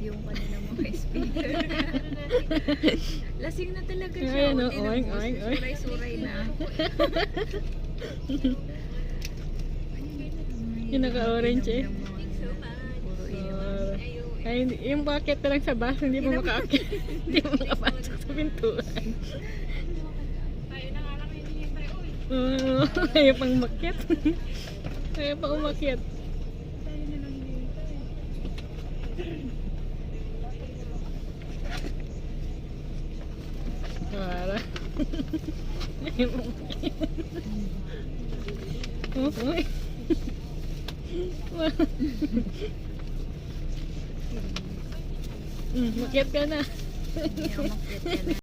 yung kanina mga speaker. Lasing na talaga siya. Ayan, Hindi na oing, po, oing, oing. suray-suray na. Yung naka-orange eh. Puro inom. Ay, yung bucket na lang sa baso, hindi mo makaakit. Hindi mo makapasok sa pintuan. Oo, ayaw pang umakyat. Ayaw pang umakyat. Wala. Ayaw pang umakyat. Uy. Makyat ka na. Umakyat ka na.